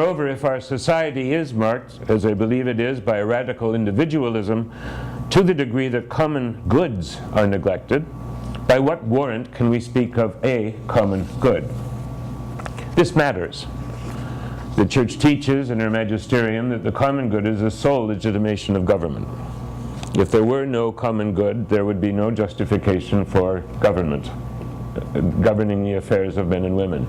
Moreover, if our society is marked, as I believe it is, by a radical individualism, to the degree that common goods are neglected, by what warrant can we speak of a common good? This matters. The Church teaches in her magisterium that the common good is the sole legitimation of government. If there were no common good, there would be no justification for government, governing the affairs of men and women.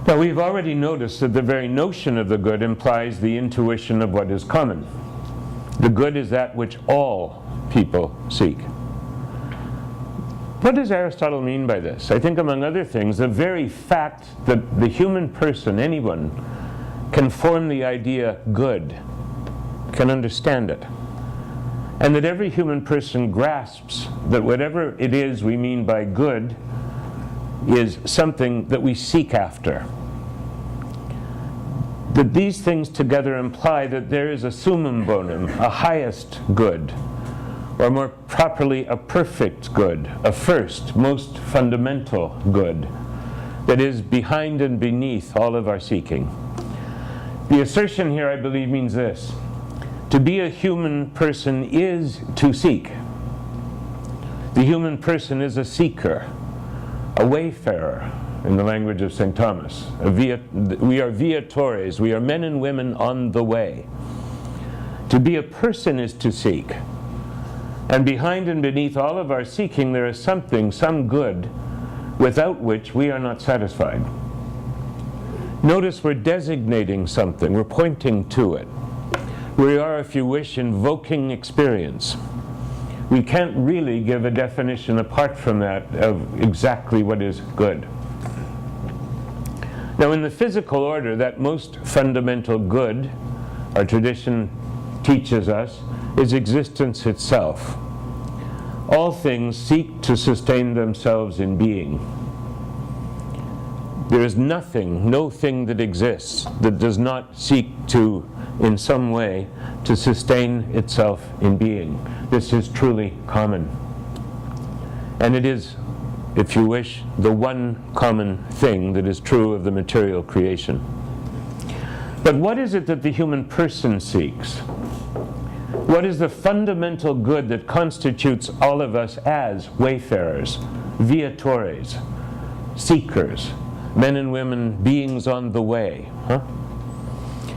Now, we've already noticed that the very notion of the good implies the intuition of what is common. The good is that which all people seek. What does Aristotle mean by this? I think, among other things, the very fact that the human person, anyone, can form the idea good, can understand it, and that every human person grasps that whatever it is we mean by good is something that we seek after. That these things together imply that there is a summum bonum, a highest good, or more properly, a perfect good, a first, most fundamental good, that is behind and beneath all of our seeking. The assertion here, I believe, means this: to be a human person is to seek. The human person is a seeker, a wayfarer, in the language of St. Thomas. We are viatores, we are men and women on the way. To be a person is to seek. And behind and beneath all of our seeking, there is something, some good, without which we are not satisfied. Notice we're designating something, we're pointing to it. We are, if you wish, invoking experience. We can't really give a definition apart from that of exactly what is good. Now, in the physical order, that most fundamental good, our tradition teaches us, is existence itself. All things seek to sustain themselves in being. There is nothing, no thing that exists that does not seek to, in some way, to sustain itself in being. This is truly common. And it is, if you wish, the one common thing that is true of the material creation. But what is it that the human person seeks? What is the fundamental good that constitutes all of us as wayfarers, viatores, seekers, men and women, beings on the way?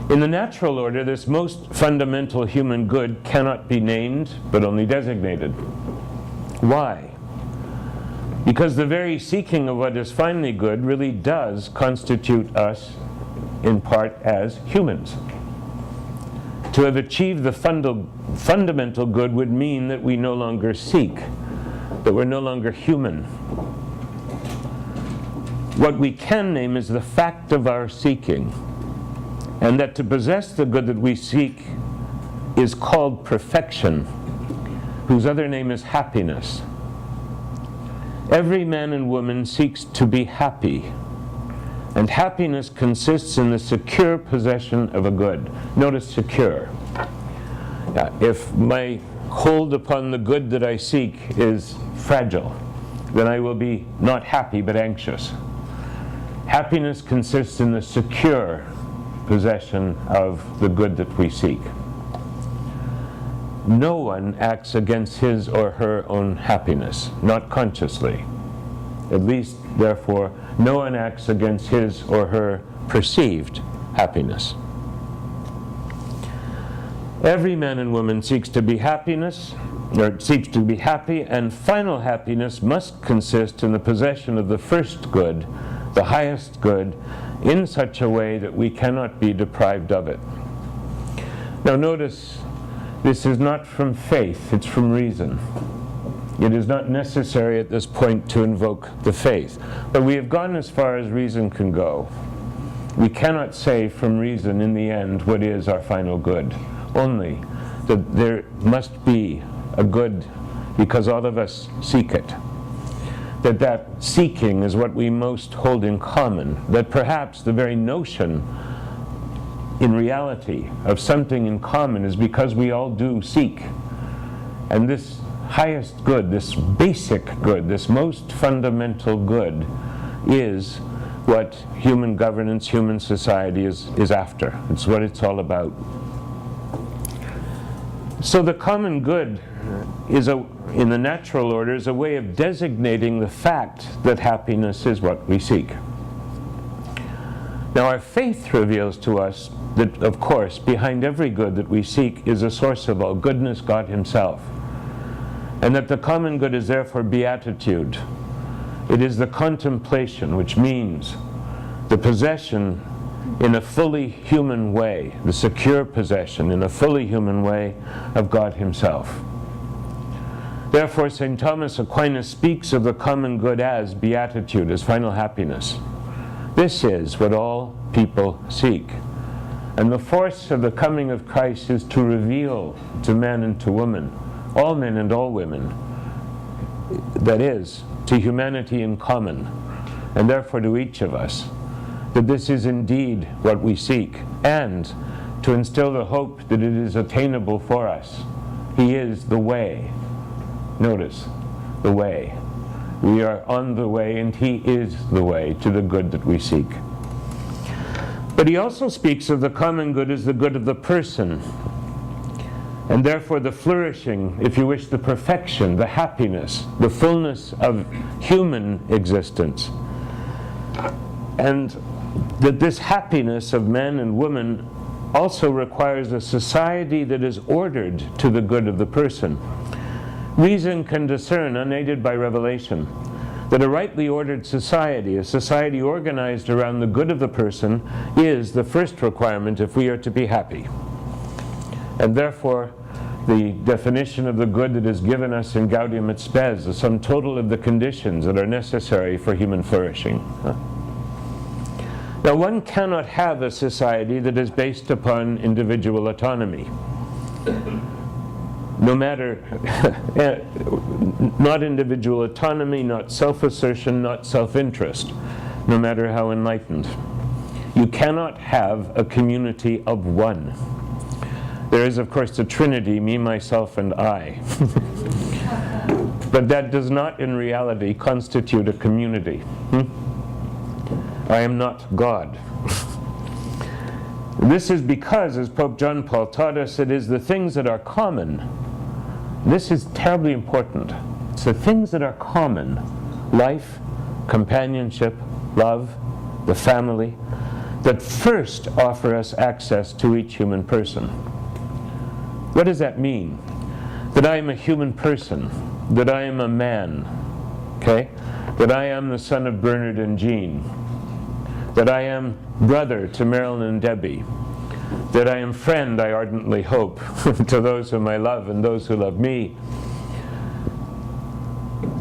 In the natural order, this most fundamental human good cannot be named, but only designated. Why? Because the very seeking of what is finally good really does constitute us, in part, as humans. To have achieved the fundamental good would mean that we no longer seek, that we're no longer human. What we can name is the fact of our seeking, and that to possess the good that we seek is called perfection, whose other name is happiness. Every man and woman seeks to be happy, and happiness consists in the secure possession of a good. Notice secure. If my hold upon the good that I seek is fragile, then I will be not happy but anxious. Happiness consists in the secure possession of the good that we seek. No one acts against his or her own happiness, not consciously. At least, therefore, no one acts against his or her perceived happiness. Every man and woman seeks to be happy, and final happiness must consist in the possession of the first good, the highest good, in such a way that we cannot be deprived of it. Now notice, this is not from faith, it's from reason. It is not necessary at this point to invoke the faith, but we have gone as far as reason can go. We cannot say from reason in the end what is our final good, only that there must be a good because all of us seek it. That seeking is what we most hold in common, that perhaps the very notion in reality of something in common is because we all do seek. And this highest good, this basic good, this most fundamental good is what human governance, human society is after. It's what it's all about. So the common good is in the natural order, is a way of designating the fact that happiness is what we seek. Now our faith reveals to us that, of course, behind every good that we seek is a source of all goodness, God Himself. And that the common good is therefore beatitude. It is the contemplation, which means the possession in a fully human way, the secure possession in a fully human way of God Himself. Therefore, St. Thomas Aquinas speaks of the common good as beatitude, as final happiness. This is what all people seek. And the force of the coming of Christ is to reveal to men and to women, all men and all women, that is, to humanity in common, and therefore to each of us, that this is indeed what we seek, and to instill the hope that it is attainable for us. He is the way. Notice, the way. We are on the way, and He is the way to the good that we seek. But he also speaks of the common good as the good of the person, and therefore the flourishing, if you wish, the perfection, the happiness, the fullness of human existence. And that this happiness of men and women also requires a society that is ordered to the good of the person. Reason can discern, unaided by revelation, that a rightly ordered society, a society organized around the good of the person, is the first requirement if we are to be happy. And therefore, the definition of the good that is given us in Gaudium et Spes, the sum total of the conditions that are necessary for human flourishing. Now, one cannot have a society that is based upon individual autonomy. No matter, not individual autonomy, not self-assertion, not self-interest, no matter how enlightened. You cannot have a community of one. There is, of course, the Trinity, me, myself, and I. But that does not, in reality, constitute a community. I am not God. This is because, as Pope John Paul taught us, it is the things that are common. This is terribly important. It's the things that are common, life, companionship, love, the family, that first offer us access to each human person. What does that mean? That I am a human person, that I am a man, okay? That I am the son of Bernard and Jean, that I am brother to Marilyn and Debbie, that I am friend, I ardently hope, to those whom I love and those who love me.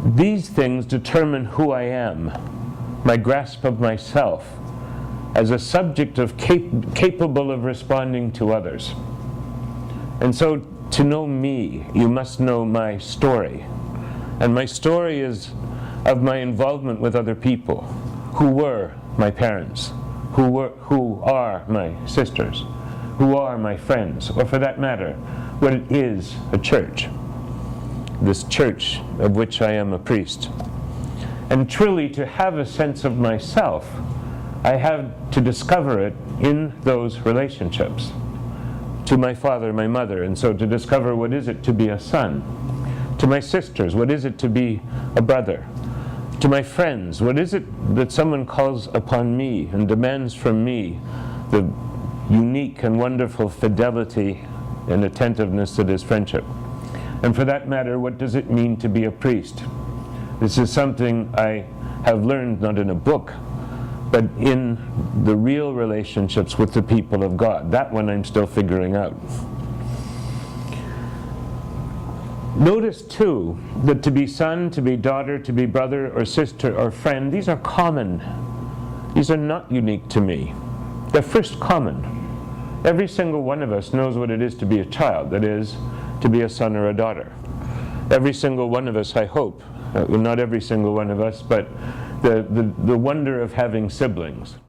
These things determine who I am, my grasp of myself, as a subject of capable of responding to others. And so, to know me, you must know my story. And my story is of my involvement with other people, who were my parents, who are my sisters, who are my friends, or for that matter, what it is a church, this church of which I am a priest. And truly, to have a sense of myself, I have to discover it in those relationships, to my father, my mother, and so to discover what is it to be a son, to my sisters, what is it to be a brother, to my friends, what is it that someone calls upon me and demands from me, the unique and wonderful fidelity and attentiveness that is friendship. And for that matter, what does it mean to be a priest? This is something I have learned not in a book, but in the real relationships with the people of God. That one I'm still figuring out. Notice too that to be son, to be daughter, to be brother or sister or friend, these are common. These are not unique to me. They're first common. Every single one of us knows what it is to be a child, that is, to be a son or a daughter. Every single one of us, I hope, not every single one of us, but the wonder of having siblings.